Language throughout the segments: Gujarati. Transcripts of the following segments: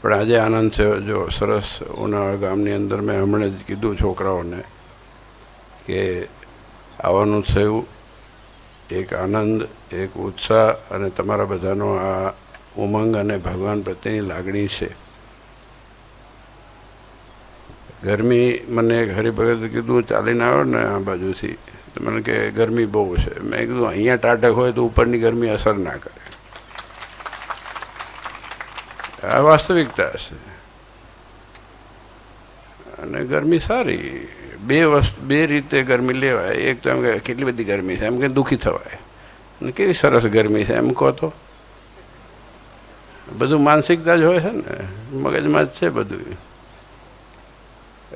પણ આજે આનંદ થયો. જો સરસ ઉનાળા ગામની અંદર મેં હમણાં જ કીધું છોકરાઓને કે આવવાનું થયું. એક આનંદ, એક ઉત્સાહ અને તમારા બધાનો આ ઉમંગ અને ભગવાન પ્રત્યેની લાગણી છે. ગરમી, મને હરિભગતે કીધું ચાલીને આવ્યો ને આ બાજુથી, તો મને કે ગરમી બહુ છે. મેં કીધું અહીંયા ટાટક હોય તો ઉપરની ગરમી અસર ના કરે. આ વાસ્તવિકતા છે. અને ગરમી સારી, બે રીતે ગરમી લેવાય. એક તો એમ કે કેટલી બધી ગરમી છે, એમ કે દુઃખી થવાય. અને કેવી સરસ ગરમી છે એમ કહો તો. બધું માનસિકતા જ હોય છે ને, મગજમાં જ છે બધું.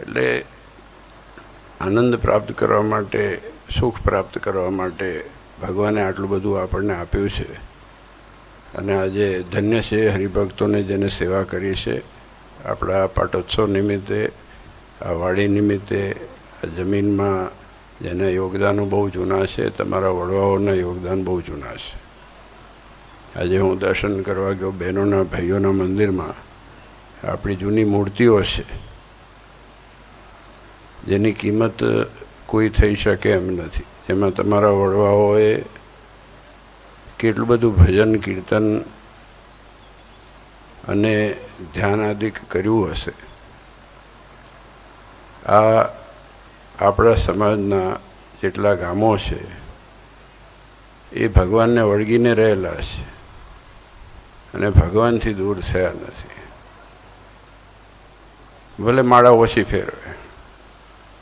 એટલે આનંદ પ્રાપ્ત કરવા માટે, સુખ પ્રાપ્ત કરવા માટે ભગવાને આટલું બધું આપણને આપ્યું છે. અને આજે ધન્ય છે હરિભક્તોને જેને સેવા કરી છે. આપણા પાટોત્સવ નિમિત્તે, આ વાડી નિમિત્તે, આ જમીનમાં જેના યોગદાનો બહુ જૂના છે. તમારા વડવાઓના યોગદાન બહુ જૂના છે. આજે હું દર્શન કરવા ગયો બહેનોના, ભાઈઓના મંદિરમાં. આપણી જૂની મૂર્તિઓ છે જેની કિંમત કોઈ થઈ શકે એમ નથી. જેમાં તમારા વડવાઓએ કેટલું બધું ભજન, કીર્તન અને ધ્યાન આદિ કર્યું હશે. આ આપણા સમાજના જેટલા ગામો છે એ ભગવાનને વળગીને રહેલા છે અને ભગવાનથી દૂર થયા નથી. ભલે માળા ઓછી ફેરવે,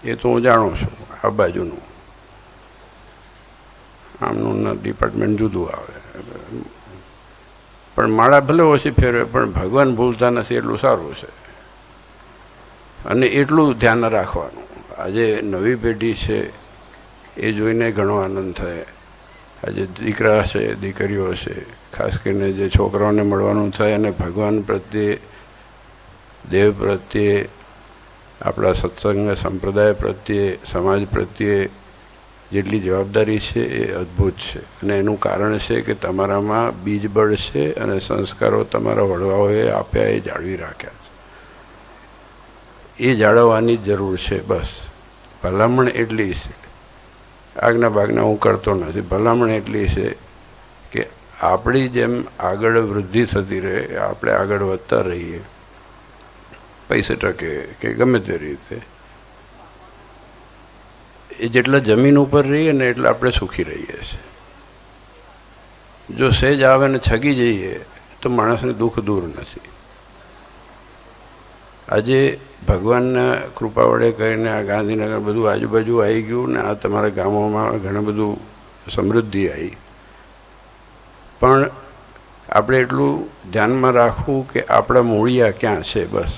એ તો હું જાણું છું. આ બાજુનું આમનું ડિપાર્ટમેન્ટ જુદું આવે, પણ માળા ભલે ઓછી ફેરવે પણ ભગવાન ભૂલતા નથી, એટલું સારું છે. અને એટલું ધ્યાન રાખવાનું. આજે નવી પેઢી છે એ જોઈને ઘણો આનંદ થાય. આજે દીકરા છે, દીકરીઓ છે, ખાસ કરીને જે છોકરાઓને મળવાનું થાય અને ભગવાન પ્રત્યે, દેવ પ્રત્યે, આપણા સત્સંગ સંપ્રદાય પ્રત્યે, સમાજ પ્રત્યે જેટલી જવાબદારી છે એ અદ્ભુત છે. અને એનું કારણ છે કે તમારામાં બીજબળ છે અને સંસ્કારો તમારા વડવાઓએ આપ્યા, એ જાળવી રાખ્યા છે. એ જાળવવાની જરૂર છે. બસ ભલામણ એટલી છે, આજ્ઞા ભાગના હું કરતો નથી. ભલામણ એટલી છે કે આપણી જેમ આગળ વૃદ્ધિ થતી રહે, આપણે આગળ વધતા રહીએ, પૈસે ટકે કે ગમે તે રીતે. એ જેટલા જમીન ઉપર રહીએ ને એટલે આપણે સુખી રહીએ છીએ. જો સહેજ આવે ને છગી જઈએ તો માણસને દુઃખ દૂર નથી. આજે ભગવાનના કૃપા વડે કહીને આ ગાંધીનગર બધું આજુબાજુ આવી ગયું ને આ તમારા ગામોમાં ઘણું બધું સમૃદ્ધિ આવી. પણ આપણે એટલું ધ્યાનમાં રાખવું કે આપણા મૂળિયા ક્યાં છે. બસ.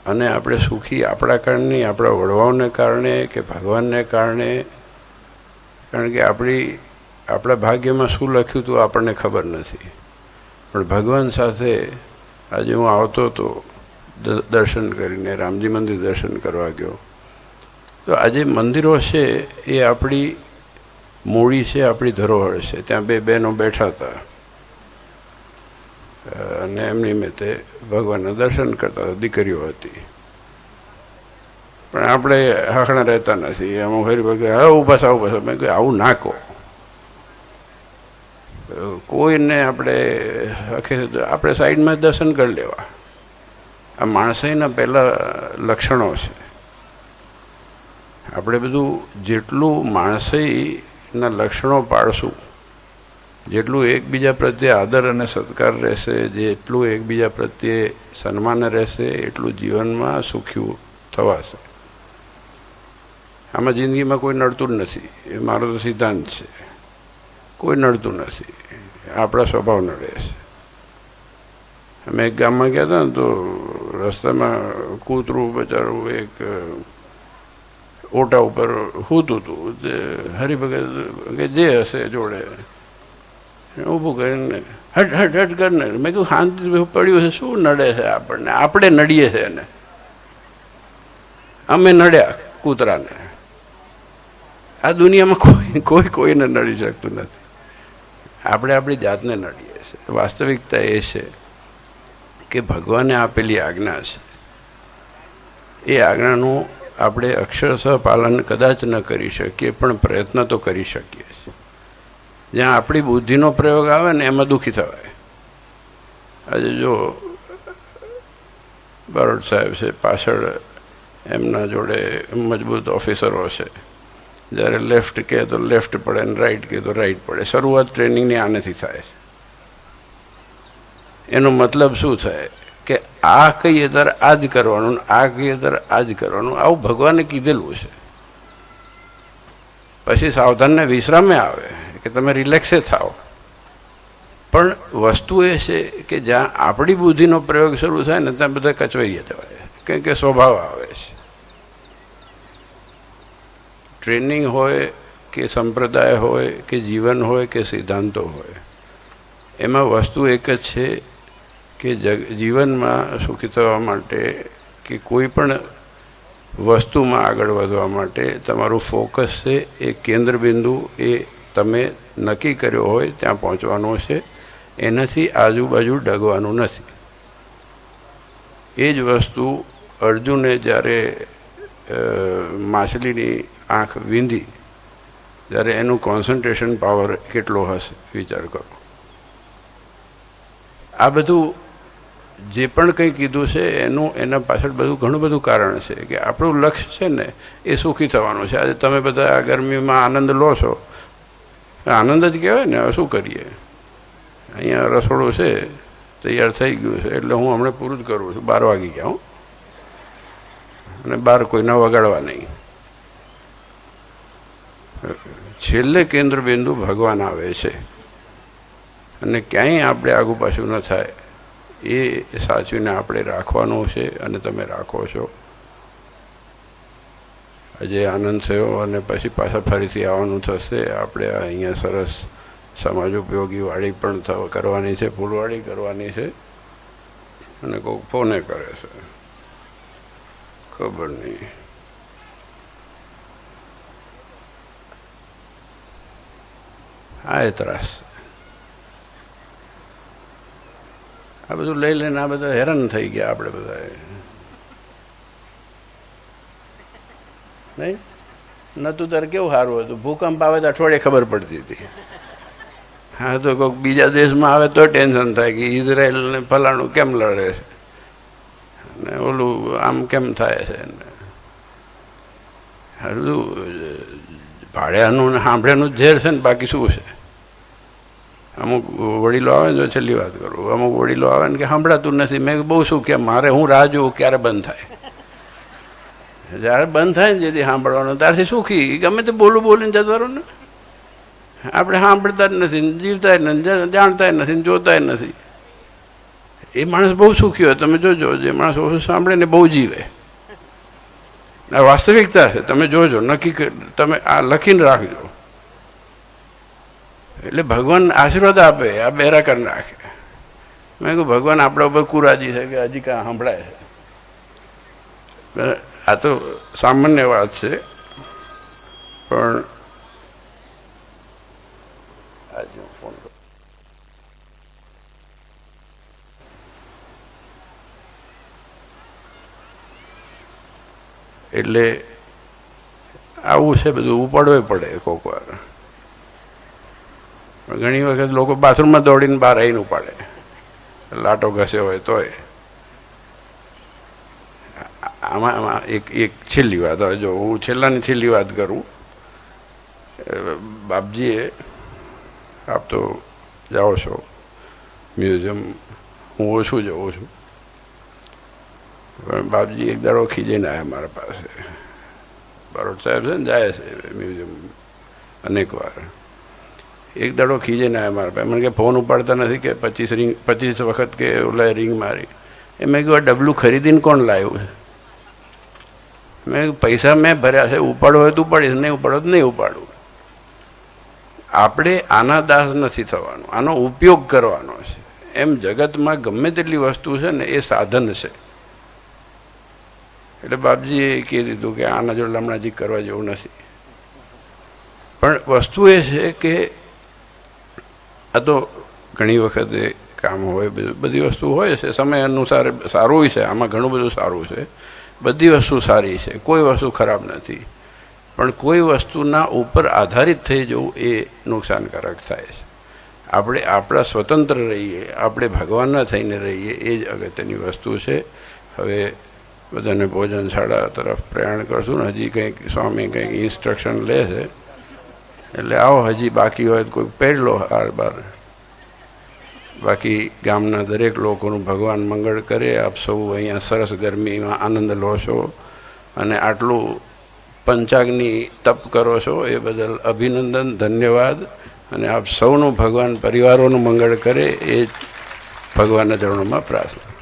અને આપણે સુખી આપણા કારણે, આપણા વડવાઓને કારણે કે ભગવાનને કારણે. કારણ કે આપણા ભાગ્યમાં શું લખ્યું હતું આપણને ખબર નથી, પણ ભગવાન સાથે આજે હું આવતો હતો દર્શન કરીને, રામજી મંદિર દર્શન કરવા ગયો. તો આજે મંદિરો છે એ આપણી મૂડી છે, આપણી ધરોહર છે. ત્યાં બે બહેનો બેઠા હતા અને એમની નિમિત્તે ભગવાનના દર્શન કરતા હતા. દીકરીઓ હતી. પણ આપણે હાંકણા રહેતા નથી. અમુક હરિભક્ત હા ઉભા થા, ઉભા થા. મેં કહ્યું આવું ના કહો. કોઈને આપણે સાઈડમાં દર્શન કરી લેવા. આ માણસાઈના પહેલાં લક્ષણો છે. આપણે બધું જેટલું માણસાઈના લક્ષણો પાડશું, જેટલું એકબીજા પ્રત્યે આદર અને સત્કાર રહેશે, જેટલું એકબીજા પ્રત્યે સન્માન રહેશે, એટલું જીવનમાં સુખ્યું થવાશે. આમાં જિંદગીમાં કોઈ નડતું જ નથી. એ મારો તો સિદ્ધાંત છે. કોઈ નડતું નથી, આપણા સ્વભાવ નડે છે. અમે એક ગામમાં ગયા હતા ને તો રસ્તામાં કૂતરું બચારું એક ઓટા ઉપર સૂતું હતું. તે હરિભગત કે જે હશે જોડે ઊભું કરીને હટ હટ હટ કરીને. મેં કહ્યું શાંતિ પડ્યું છે, શું નડે છે આપણને? આપણે નડીએ છીએ ને. અમે નડ્યા કૂતરાને. આ દુનિયામાં કોઈને નડી શકતું નથી. આપણે આપણી જાતને નડીએ છીએ. વાસ્તવિકતા એ છે કે ભગવાને આપેલી આજ્ઞા છે એ આજ્ઞાનું આપણે અક્ષરશઃ પાલન કદાચ ન કરી શકીએ પણ પ્રયત્ન તો કરી શકીએ છીએ. જ્યાં આપણી બુદ્ધિનો પ્રયોગ આવે ને એમાં દુઃખી થવાય. આજે જો બારોટ સાહેબ છે, પાછળ એમના જોડે મજબૂત ઓફિસરો છે, જ્યારે લેફ્ટ કહે તો લેફ્ટ પડે ને રાઈટ કહે તો રાઈટ પડે. શરૂઆત ટ્રેનિંગની આનેથી થાય છે. એનો મતલબ શું થાય કે આ કહીએ ત્યારે આ જ કરવાનું, આ કહીએ ત્યારે આ જ કરવાનું. આવું ભગવાને કીધેલું છે. પછી સાવધાનને વિશ્રામે આવે કે તમે રિલેક્સે થાઓ. પણ વસ્તુ એ છે કે જ્યાં આપણી બુદ્ધિનો પ્રયોગ શરૂ થાય ને ત્યાં બધા કચવાઈ જવાય, કેમ કે સ્વભાવ આવે છે. ટ્રેનિંગ હોય કે સંપ્રદાય હોય કે જીવન હોય કે સિદ્ધાંતો હોય, એમાં વસ્તુ એક જ છે કે જીવનમાં સુખી થવા માટે કે કોઈ પણ વસ્તુમાં આગળ વધવા માટે તમારું ફોકસ છે એ કેન્દ્ર બિંદુ એ તમે નક્કી કર્યો હોય ત્યાં પહોંચવાનું છે. એનાથી આજુબાજુ ડગવાનું નથી. એ જ વસ્તુ અર્જુને જ્યારે માછલીની આંખ વીંધી, જ્યારે એનું કોન્સન્ટ્રેશન પાવર કેટલો હશે વિચાર કરો. આ બધું જે પણ કંઈ કીધું છે એના પાછળ બધું ઘણું બધું કારણ છે કે આપણું લક્ષ્ય છે ને એ સુખી થવાનું છે. આજે તમે બધા આ ગરમીમાં આનંદ લો છો, આનંદ જ કહેવાય ને. હવે શું કરીએ? અહીંયા રસોડું છે, તૈયાર થઈ ગયું છે, એટલે હું હમણાં પૂરું જ કરું છું. 12 વાગી ગયા હું, અને 12 કોઈના વગાડવા નહીં. છેલ્લે કેન્દ્ર બિંદુ ભગવાન આવે છે, અને ક્યાંય આપણે આગુ પાછું ન થાય એ સાચવીને આપણે રાખવાનું છે. અને તમે રાખો છો. આજે આનંદ થયો અને પછી પાછા ફરીથી આવવાનું થશે. આપણે અહીંયા સરસ સમાજ ઉપયોગી વાડી પણ કરવાની છે, ફૂલવાડી કરવાની છે. અને કોઈક ફોને કરે છે, ખબર નહીં. હા, એ ત્રાસ. આ બધું લઈ લઈને આ બધા હેરાન થઈ ગયા આપણે બધા. નહીં નતું તારે કેવું સારું હતું. ભૂકંપ આવે તો અઠવાડિયે ખબર પડતી હતી. હા, તો કોઈક બીજા દેશમાં આવે તો ટેન્શન થાય કે ઇઝરાયલ ને ફલાણું કેમ લડે છે ને ઓલું આમ કેમ થાય છે. હજુ ભાડ્યાનું ને સાંભળ્યાનું ઝેર છે ને, બાકી શું છે? અમુક વડીલો આવે ને, જો છેલ્લી વાત કરું, અમુક વડીલો આવે ને કે સાંભળાતું નથી. મેં બહુ શું કે મારે હું રાહ જોઉં ક્યારે બંધ થાય. જ્યારે બંધ થાય ને જેથી સાંભળવાનું ત્યારથી સુખી. ગમે તે બોલીને જતા રહો ને. આપણે સાંભળતા જ નથી, જીવતા જ નથી, જાણતા નથી, જોતા નથી. એ માણસ બહુ સુખી હોય. તમે જોજો, જે માણસ ઓછું સાંભળે ને બહુ જીવે. આ વાસ્તવિકતા છે. તમે જોજો, નક્કી તમે આ લખીને રાખજો. એટલે ભગવાન આશીર્વાદ આપે, આ બેરા કરી નાખે. મેં કહ્યું ભગવાન આપણા ઉપર કુરાજી છે કે હજી કાં સાંભળાય છે. આ તો સામાન્ય વાત છે, પણ આજે હું ફોન કરું. એટલે આવું છે બધું. ઉપાડવું પડે કોક વાર. પણ ઘણી વખત લોકો બાથરૂમમાં દોડીને બહાર આવીને ઉપાડે, લાટો ઘસે હોય તોય. આમાં એક છેલ્લી વાત. હવે જો હું છેલ્લાની છેલ્લી વાત કરું. બાપજીએ, આપ તો જાઓ છો મ્યુઝિયમ, હું ઓછું જઉં છું, પણ બાપજી એક દાડો ખીજઈને આવ્યા મારા પાસે. બારોટ સાહેબ છે ને, જાય છે મ્યુઝિયમ અનેક વાર. એક દાડો ખીજઈને આવ્યા મારા પાસે. મને કે ફોન ઉપાડતા નથી કે 25 વખત કે ઓલા રિંગ મારી. મેં કહ્યું આ ડબલું ખરીદીને કોણ લાવ્યું છે? મેં પૈસા મેં ભર્યા છે, ઉપાડો હોય તો ઉપાડીશ, નહીં ઉપાડો તો નહીં ઉપાડું. આપણે આના દાસ નથી થવાનું, આનો ઉપયોગ કરવાનો છે. એમ જગતમાં ગમે તેટલી વસ્તુ છે ને એ સાધન છે. એટલે બાપજીએ કહી દીધું કે આના જો લમણાજી કરવા જેવું નથી. પણ વસ્તુ એ છે કે આ તો ઘણી વખતે કામ હોય, બધી વસ્તુ હોય છે, સમય અનુસાર સારું છે, આમાં ઘણું બધું સારું છે, બધી વસ્તુ સારી છે, કોઈ વસ્તુ ખરાબ નથી, પણ કોઈ વસ્તુના ઉપર આધારિત થઈ જવું એ નુકસાનકારક થાય છે. આપણે આપણા સ્વતંત્ર રહીએ, આપણે ભગવાનના થઈને રહીએ, એ જ અગત્યની વસ્તુ છે. હવે બધાને ભોજનશાળા તરફ પ્રયાણ કરશું ને હજી કંઈક સ્વામી કંઈક ઇન્સ્ટ્રક્શન લે છે, એટલે આવો, હજી બાકી હોય તો કોઈ પહેરી લો હાર બાર. બાકી ગામના દરેક લોકોનું ભગવાન મંગળ કરે. આપ સૌ અહીંયા સરસ ગરમીમાં આનંદ લો છો અને આટલું પંચાગ્નિ તપ કરો છો એ બદલ અભિનંદન, ધન્યવાદ. અને આપ સૌનું ભગવાન પરિવારોનું મંગળ કરે એ જ ભગવાનના ચરણોમાં પ્રાર્થના.